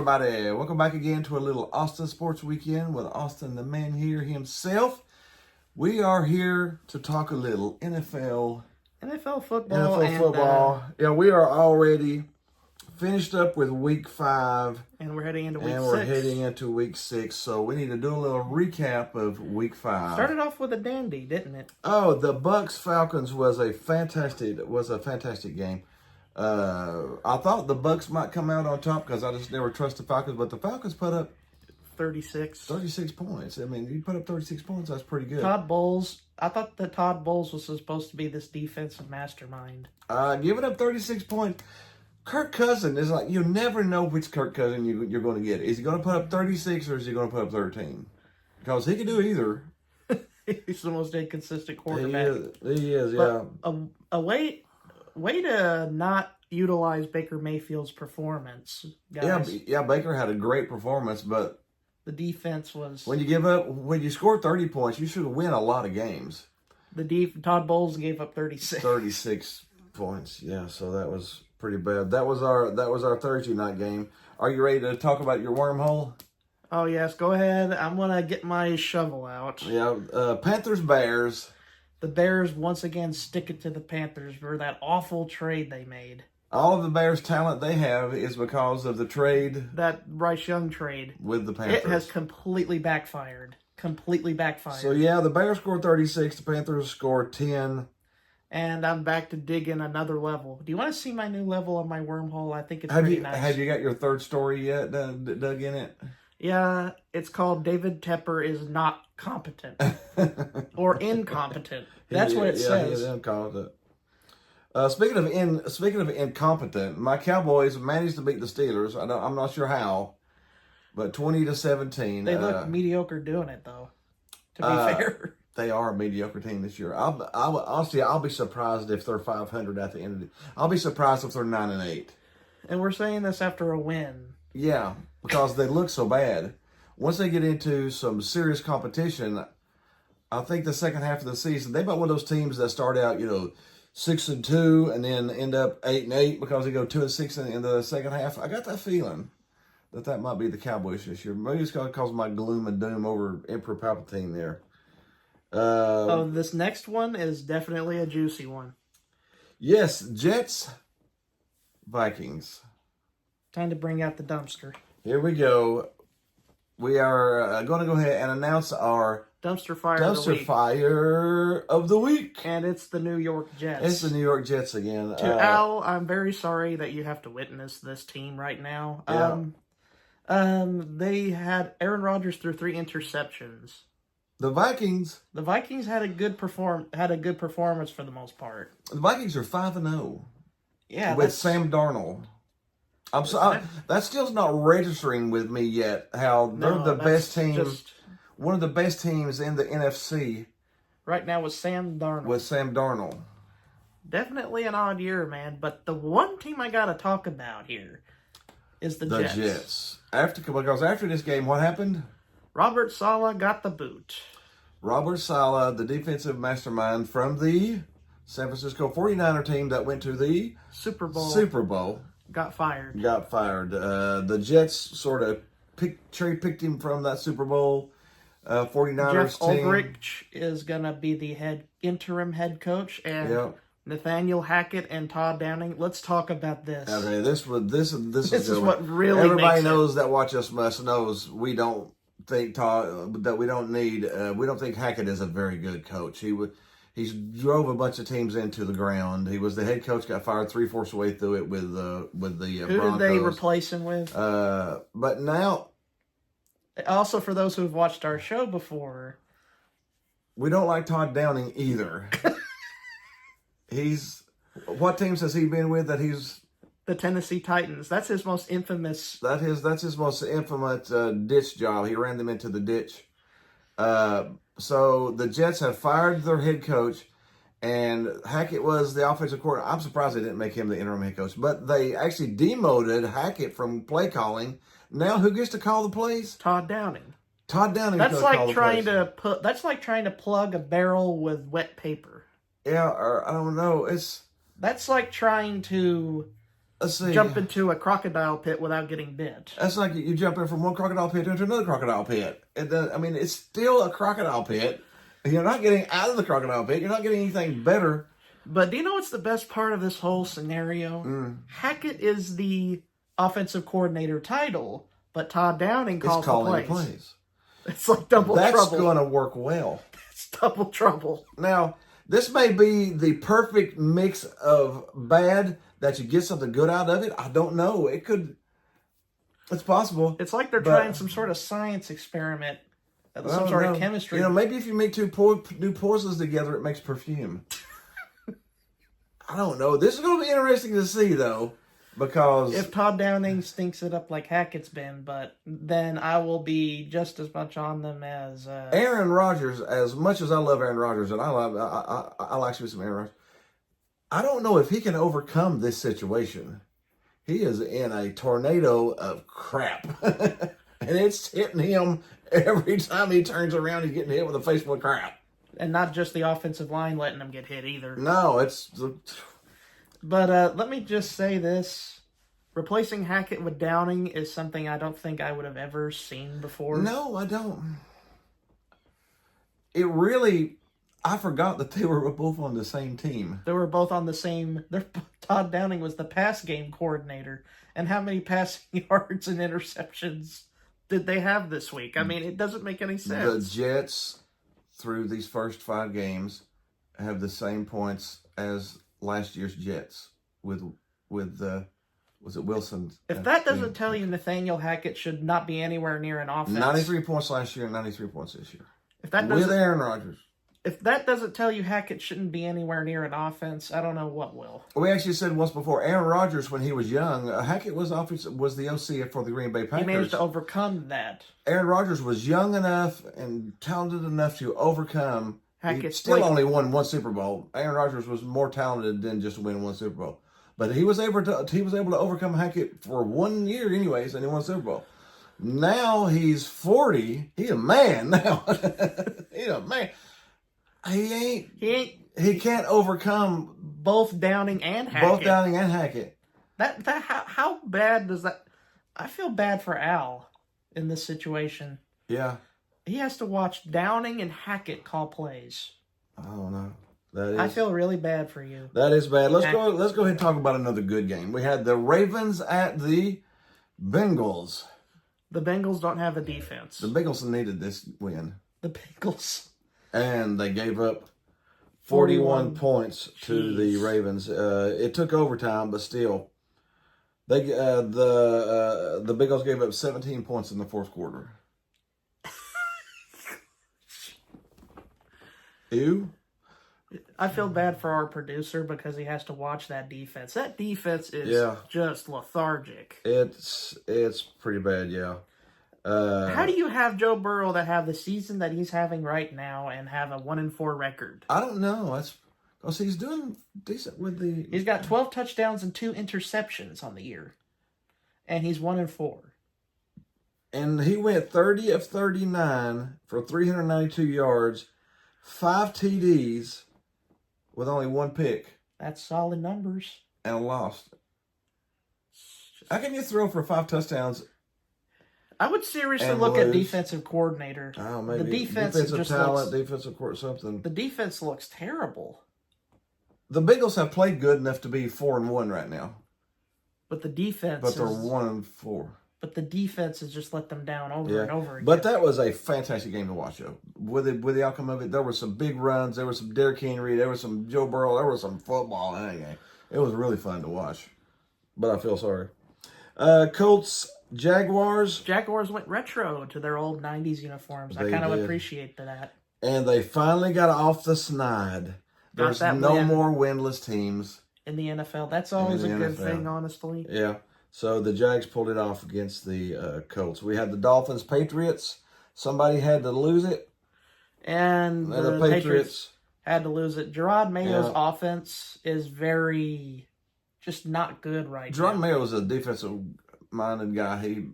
everybody. Welcome back again to a little Austin Sports Weekend with Austin, the man here himself. We are here to talk a little NFL football. Yeah, we are already finished up with week 5. And we're heading into week 6. And we're heading into week 6. So we need to do a little recap of week 5. Started off with a dandy, didn't it? Oh, the Bucks-Falcons was a fantastic game. I thought the Bucks might come out on top because I just never trust the Falcons, but the Falcons put up 36 points. I mean, you put up 36 points, that's pretty good. Todd Bowles. I thought that Todd Bowles was supposed to be this defensive mastermind. Giving up 36 points. Kirk Cousins is like, you never know which Kirk Cousins you're going to get. Is he going to put up 36 or is he going to put up 13? Because he can do either. He's the most inconsistent quarterback. He is, but a way to not utilize Baker Mayfield's performance, guys. Yeah, Baker had a great performance, but the defense was... When you score 30 points, you should win a lot of games. Todd Bowles gave up 36. 36 points, yeah, so that was pretty bad. That was our Thursday night game. Are you ready to talk about your wormhole? Oh, yes, go ahead. I'm going to get my shovel out. Yeah, Panthers-Bears. The Bears once again stick it to the Panthers for that awful trade they made. All of the Bears' talent they have is because of the trade. That Bryce Young trade. With the Panthers. It has completely backfired. So, yeah, the Bears scored 36. The Panthers scored 10. And I'm back to digging another level. Do you want to see my new level on my wormhole? I think it's pretty nice. Have you got your third story yet dug in it? Yeah, it's called David Tepper is not competent. Or incompetent. That's what it says. He is incompetent. Speaking of incompetent, my Cowboys managed to beat the Steelers. I'm not sure how, but 20-17. They look mediocre doing it, though, to be fair. They are a mediocre team this year. Honestly, I'll be surprised if they're 500 at the end of it. I'll be surprised if they're 9-8. And we're saying this after a win. Yeah, because they look so bad. Once they get into some serious competition, I think the second half of the season, they're about one of those teams that start out, 6-2 and then end up 8-8 because they go 2-6 in the second half. I got that feeling that might be the Cowboys this year. Maybe it's because of my gloom and doom over Emperor Palpatine there. This next one is definitely a juicy one. Yes, Jets, Vikings. Time to bring out the dumpster. Here we go. We are going to go ahead and announce our dumpster fire of the week. And it's the New York Jets. It's the New York Jets again. Al, I'm very sorry that you have to witness this team right now. Yeah. They had Aaron Rodgers threw 3 interceptions. The Vikings had a good performance for the most part. The Vikings are 5-0. Yeah, with Sam Darnold. That still's not registering with me yet. How they're the best team, one of the best teams in the NFC right now with Sam Darnold. Definitely an odd year, man. But the one team I got to talk about here is the Jets. Because after this game, what happened? Robert Saleh got the boot. Robert Saleh, the defensive mastermind from the San Francisco 49er team that went to the Super Bowl. Got fired. The Jets sort of cherry-picked him from that Super Bowl 49ers Jeff team. Ulbrich is going to be the interim head coach, and Nathaniel Hackett and Todd Downing. Let's talk about this. Okay, this is what really everybody knows that watch us must knows we don't think we don't think Hackett is a very good coach. He drove a bunch of teams into the ground. He was the head coach, got fired 3/4 way through it with the Broncos. Who did they replace him with? But now, also for those who have watched our show before, we don't like Todd Downing either. What teams has he been with that he's? The Tennessee Titans. That's his most infamous. That's his most infamous ditch job. He ran them into the ditch. So the Jets have fired their head coach, and Hackett was the offensive coordinator. I'm surprised they didn't make him the interim head coach, but they actually demoted Hackett from play calling. Now who gets to call the plays? Todd Downing. That's like trying to plug a barrel with wet paper. Yeah, or I don't know. That's like trying to let's see. jump into a crocodile pit without getting bit. That's like you jump in from one crocodile pit into another crocodile pit. It's still a crocodile pit. You're not getting out of the crocodile pit. You're not getting anything better. But do you know what's the best part of this whole scenario? Hackett is the offensive coordinator title, but Todd Downing calls the plays. It's like double trouble. That's going to work well. It's double trouble. Now, this may be the perfect mix of bad that you get something good out of it. I don't know. It's possible. It's like they're trying some sort of science experiment, some sort of chemistry. Maybe if you make two new poisons together, it makes perfume. I don't know. This is going to be interesting to see, though, because if Todd Downing stinks it up like Hackett's been, but then I will be just as much on them as Aaron Rodgers. As much as I love Aaron Rodgers, and I like me some Aaron Rodgers, I don't know if he can overcome this situation. He is in a tornado of crap, and it's hitting him every time he turns around. He's getting hit with a face full of crap. And not just the offensive line letting them get hit either. No, it's... But let me just say this. Replacing Hackett with Downing is something I don't think I would have ever seen before. No, I don't. It really... I forgot that they were both on the same team. They were both on the same... Todd Downing was the pass game coordinator. And how many passing yards and interceptions did they have this week? I mean, it doesn't make any sense. The Jets... through these first 5 games, have the same points as last year's Jets with was it Wilson? If that doesn't tell you Nathaniel Hackett should not be anywhere near an offense. 93 points last year and 93 points this year. If that with Aaron Rodgers. If that doesn't tell you Hackett shouldn't be anywhere near an offense, I don't know what will. We actually said once before, Aaron Rodgers, when he was young, Hackett was the OC for the Green Bay Packers. He managed to overcome that. Aaron Rodgers was young enough and talented enough to overcome. Hackett he still only won 1 Super Bowl. Aaron Rodgers was more talented than just winning 1 Super Bowl. But he was able to overcome Hackett for 1 year anyways, and he won a Super Bowl. Now he's 40. He's a man now. He's a man. He can't overcome both Downing and Hackett. Both Downing and Hackett. How bad does that? I feel bad for Al in this situation. Yeah. He has to watch Downing and Hackett call plays. I don't know. I feel really bad for you. That is bad. Let's go ahead and talk about another good game. We had the Ravens at the Bengals. The Bengals don't have a defense. The Bengals needed this win. The Bengals. And they gave up 41 points to the Ravens. It took overtime, but still, the Bengals gave up 17 points in the fourth quarter. Ew. I feel bad for our producer because he has to watch that defense. That defense is just lethargic. It's pretty bad, yeah. How do you have Joe Burrow that have the season that he's having right now and have a 1-4 record? I don't know. That's because he's doing decent with the. He's got 12 touchdowns and 2 interceptions on the year, and he's 1-4. And he went 30 of 39 for 392 yards, 5 TDs, with only 1 pick. That's solid numbers. And a loss. How can you throw for 5 touchdowns? I would seriously look at defensive coordinator. Oh, maybe. The defensive talent, defensive court, something. The defense looks terrible. The Bengals have played good enough to be 4-1 right now. But the defense But they're 1-4. But the defense has just let them down over and over again. But that was a fantastic game to watch, though. With the outcome of it, there were some big runs. There was some Derrick Henry. There was some Joe Burrow. There was some football in that game. It was really fun to watch. But I feel sorry. Colts, Jaguars. Jaguars went retro to their old 90s uniforms. I kind of appreciate that. And they finally got off the snide. There's no more winless teams. In the NFL. That's always a good thing, honestly. Yeah. So the Jags pulled it off against the Colts. We had the Dolphins, Patriots. Somebody had to lose it. And the Patriots had to lose it. Gerard Mayo's offense is very just not good right now. Gerard Mayo is a defensive-minded guy.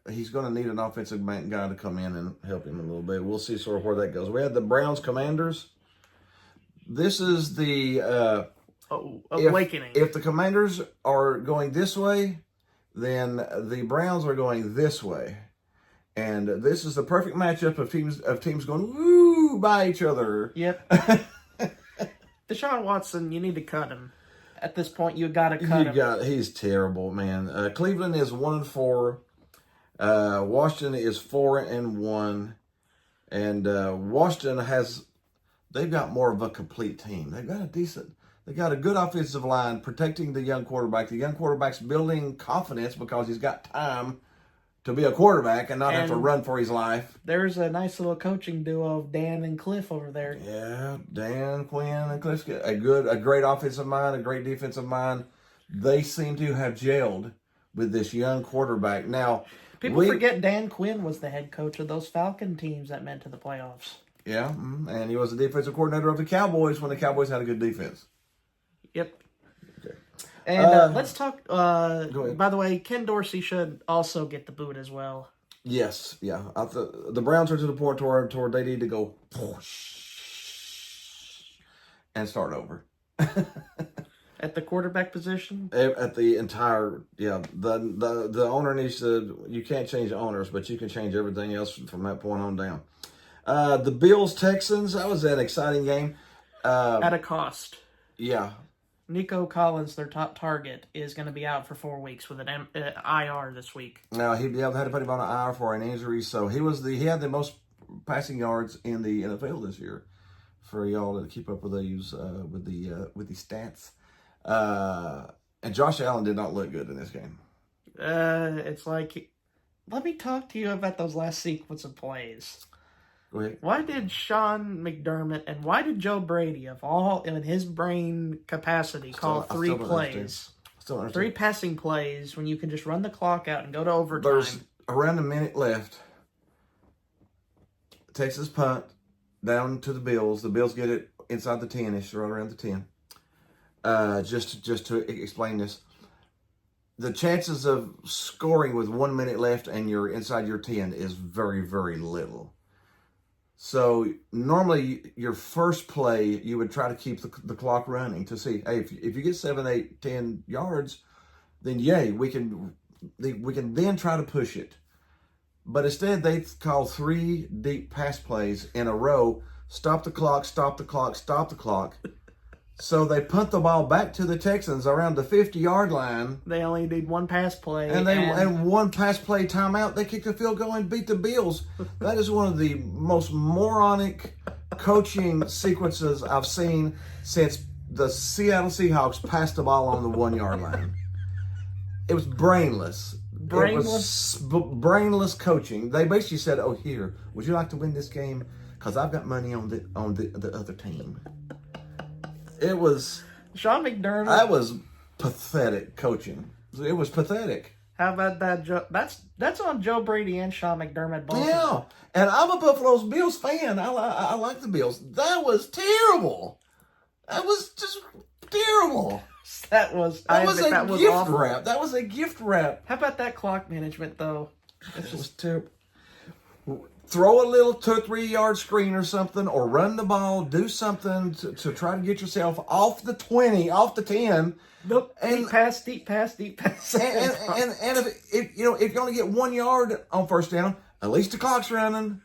He's going to need an offensive guy to come in and help him a little bit. We'll see sort of where that goes. We had the Browns, Commanders. This is the awakening. If the Commanders are going this way, then the Browns are going this way. And this is the perfect matchup of teams going woo by each other. Yep. Deshaun Watson, you need to cut him. At this point, you got to cut him. He's terrible, man. Cleveland is 1-4. Washington is 4-1. And Washington they've got more of a complete team. They got a good offensive line protecting the young quarterback. The young quarterback's building confidence because he's got time to be a quarterback and not have to run for his life. There's a nice little coaching duo of Dan and Cliff over there. Yeah, Dan, Quinn, and Cliff. A great offensive mind, a great defensive mind. They seem to have gelled with this young quarterback. Now, people forget Dan Quinn was the head coach of those Falcon teams that went to the playoffs. Yeah, and he was the defensive coordinator of the Cowboys when the Cowboys had a good defense. Yep. Okay. And let's talk. By the way, Ken Dorsey should also get the boot as well. Yes, yeah. The Browns are to the point where they need to go and start over. At the quarterback position? At the entire, the owner needs to. You can't change the owners, but you can change everything else from that point on down. The Bills-Texans, that was an exciting game. At a cost. Yeah. Nico Collins, their top target, is going to be out for 4 weeks with an IR this week. Now he had to put him on an IR for an injury, so he had the most passing yards in the NFL this year. For y'all to keep up with these with the stats, and Josh Allen did not look good in this game. It's like, let me talk to you about those last sequence of plays. Go ahead. Why did Sean McDermott and why did Joe Brady, of all in his brain capacity, call 3 plays? Three passing plays when you can just run the clock out and go to overtime. There's around a minute left. Texas punt down to the Bills. The Bills get it inside the 10-ish, right around the 10. Just to explain this. The chances of scoring with 1 minute left and you're inside your 10 is very, very little. So normally your first play, you would try to keep the clock running to see, hey, if you get 7, 8, 10 yards, then yay, we can then try to push it. But instead they call 3 deep pass plays in a row, stop the clock, stop the clock, stop the clock. So they punt the ball back to the Texans around the 50-yard line. They only need 1 pass play. And 1 pass play timeout. They kick the field goal and beat the Bills. That is one of the most moronic coaching sequences I've seen since the Seattle Seahawks passed the ball on the 1-yard line. It was brainless. Brainless? It was brainless coaching. They basically said, oh, here, would you like to win this game? Because I've got money on the other team. It was Sean McDermott. That was pathetic coaching. It was pathetic. How about that? That's on Joe Brady and Sean McDermott both. Yeah, and I'm a Buffalo Bills fan. I like the Bills. That was terrible. That was just terrible. That was gift wrap. That was a gift wrap. How about that clock management though? It was terrible. Throw a little 2 or 3 yard screen or something, or run the ball, do something to try to get yourself off the 20, off the 10. Nope. Deep pass. And if you only get 1 yard on first down, at least the clock's running.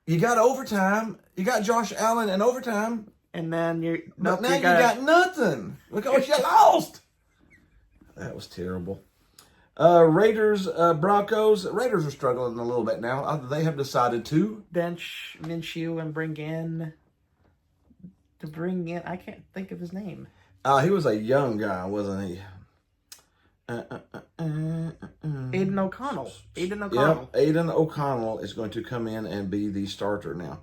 You got overtime. You got Josh Allen in overtime. And then you got nothing because you lost. That was terrible. Raiders, Broncos. Raiders are struggling a little bit now. They have decided to bench Minshew and bring in. I can't think of his name. He was a young guy, wasn't he? Aiden O'Connell. Yep, Aiden O'Connell is going to come in and be the starter now.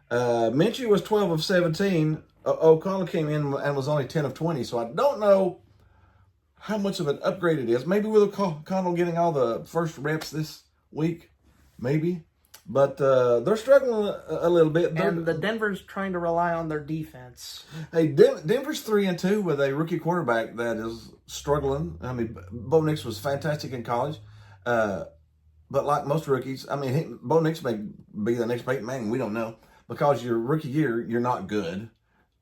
Minshew was 12 of 17. O'Connell came in and was only 10 of 20. So I don't know how much of an upgrade it is. Maybe with O'Connell getting all the first reps this week, maybe. But they're struggling a little bit. And the Denver's trying to rely on their defense. Hey, Denver's 3-2 with a rookie quarterback that is struggling. I mean, Bo Nix was fantastic in college. But like most rookies, I mean, Bo Nix may be the next Peyton Manning. We don't know. Because your rookie year, you're not good.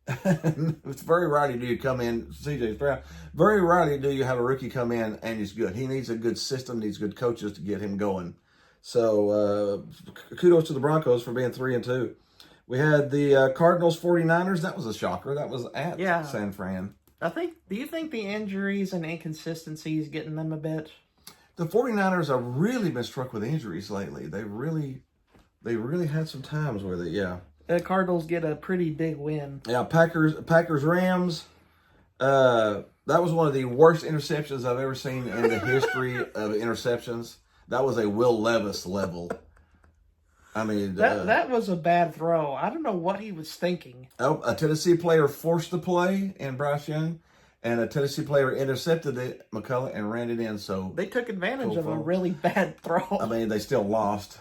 It's very rarely do you come in, C.J. Stroud. Very rarely do you have a rookie come in and he's good. He needs a good system, needs good coaches to get him going. So kudos to the Broncos for being 3-2. We had the Cardinals 49ers. That was a shocker. That was at San Fran. Do you think the injuries and inconsistencies getting them a bit? The 49ers have really been struck with injuries lately. They really had some times where The Cardinals get a pretty big win. Yeah, Packers Rams. That was one of the worst interceptions I've ever seen in the history of interceptions. That was a Will Levis level. I mean, that was a bad throw. I don't know what he was thinking. Oh, a Tennessee player forced the play in Bryce Young, and a Tennessee player intercepted it, McCullough, and ran it in. So they took advantage of a really bad throw. I mean, they still lost.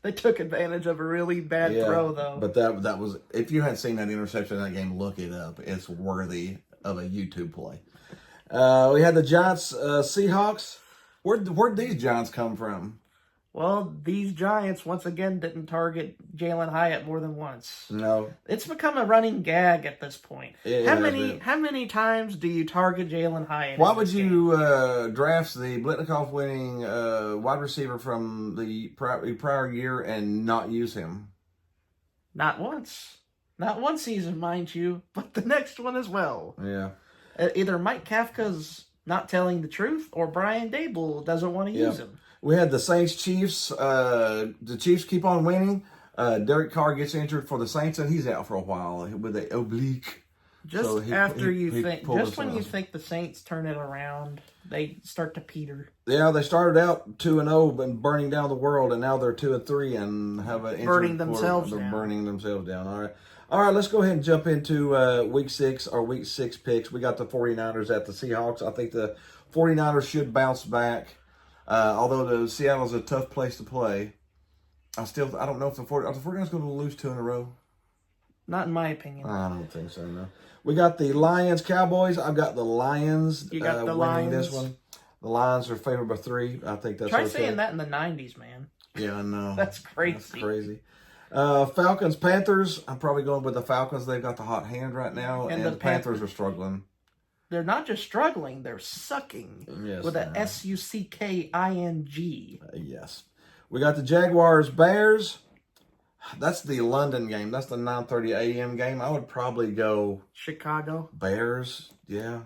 They took advantage of a really bad throw, though. But that was, if you hadn't seen that interception in that game, look it up. It's worthy of a YouTube play. We had the Giants, Seahawks. Where'd these Giants come from? Well, these Giants, once again, didn't target Jalen Hyatt more than once. No. It's become a running gag at this point. How many times do you target Jalen Hyatt? Why would you draft the Blitnikoff winning wide receiver from the prior year and not use him? Not once. Not one season, mind you, but the next one as well. Yeah. Either Mike Kafka's not telling the truth or Brian Dable doesn't want to use him. We had the Saints-Chiefs. The Chiefs keep on winning. Derek Carr gets injured for the Saints, and he's out for a while with an oblique. Just when you think the Saints turn it around, they start to peter. Yeah, they started out 2-0 and burning down the world, and now they're 2-3 and have an burning themselves down. All right, let's go ahead and jump into week 6 picks. We got the 49ers at the Seahawks. I think the 49ers should bounce back. Although Seattle's a tough place to play, I don't know if the 49ers going to lose 2 in a row. Not in my opinion. I don't think so, no. We got the Lions, Cowboys. I've got the Lions. You got the winning Lions. This one. The Lions are favored by 3. I think that's Try saying that in the 90s, man. Yeah, I know. That's crazy. That's crazy. Falcons, Panthers. I'm probably going with the Falcons. They've got the hot hand right now, and the Panthers are struggling. They're not just struggling, they're sucking. Yes, with a SUCKING. Yes. We got the Jaguars, Bears. That's the London game. That's the 9:30 a.m. game. I would probably go Chicago. Bears, yeah.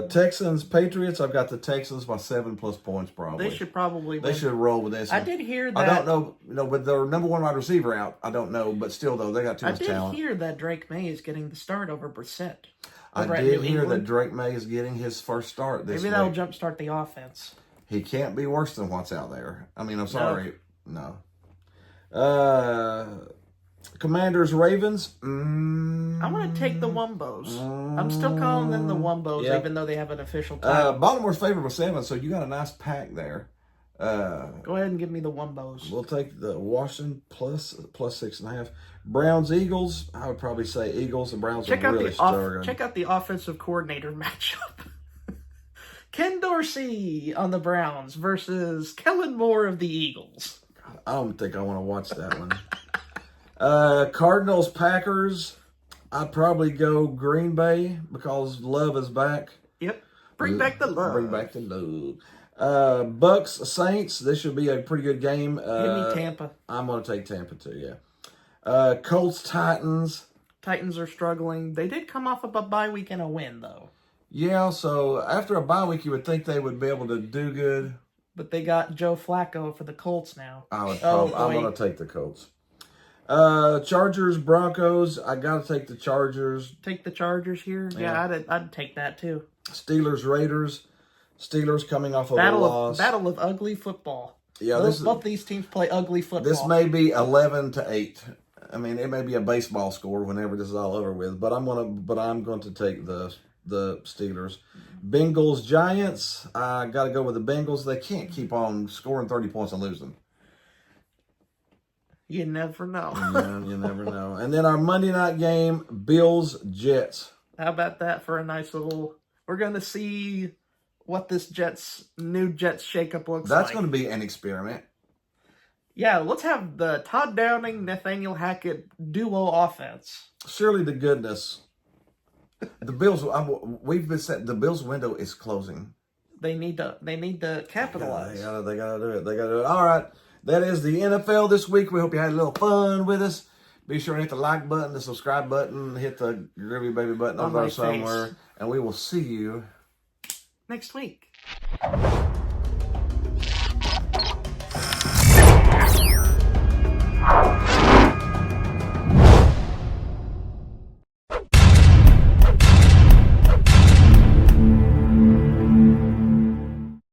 Texans, Patriots. I've got the Texans by 7+ points probably. They should probably win. They should roll with this. I did hear that. I don't know, with their number 1 wide receiver out, I don't know, but still though, they got too much talent. I did hear that Drake May is getting the start over Brissett. I did hear that Drake May is getting his first start this week. Maybe that'll jumpstart the offense. He can't be worse than what's out there. I mean, I'm sorry. No. Commanders, Ravens. I'm going to take the Wumbos. I'm still calling them the Wumbos, even though they have an official title. Baltimore's favored by 7, so you got a nice pack there. Go ahead and give me the Wumbos. We'll take the Washington plus 6.5. Browns, Eagles. I would probably say Eagles. The Browns are really struggling. Check out the offensive coordinator matchup. Ken Dorsey on the Browns versus Kellen Moore of the Eagles. I don't think I want to watch that one. Cardinals, Packers. I'd probably go Green Bay because Love is back. Yep. Bring back the love. Bring back the love. Bucks, Saints. This should be a pretty good game. Give me Tampa. I'm going to take Tampa too, yeah. Colts, Titans. Titans are struggling. They did come off of a bye week and a win, though. Yeah, so after a bye week, you would think they would be able to do good. But they got Joe Flacco for the Colts now. I'm going to take the Colts. Chargers, Broncos. I got to take the Chargers. Take the Chargers here? Yeah, I'd take that too. Steelers, Raiders. Steelers coming off of a loss. Battle of ugly football. Yeah, both these teams play ugly football. This may be 11-8. I mean, it may be a baseball score whenever this is all over with. But I'm going to take the Steelers. Bengals, Giants. I got to go with the Bengals. They can't keep on scoring 30 points and losing. You never know. Yeah, you never know. And then our Monday night game, Bills, Jets. How about that for a nice little... We're going to see what this new Jets shakeup looks like. That's going to be an experiment. Yeah, let's have the Todd Downing, Nathaniel Hackett duo offense. Surely to goodness, the Bills. We've been set. The Bills' window is closing. They need to capitalize. They gotta do it. They gotta do it. All right, that is the NFL this week. We hope you had a little fun with us. Be sure to hit the like button, the subscribe button, hit the groovy baby button over there somewhere, and we will see you next week.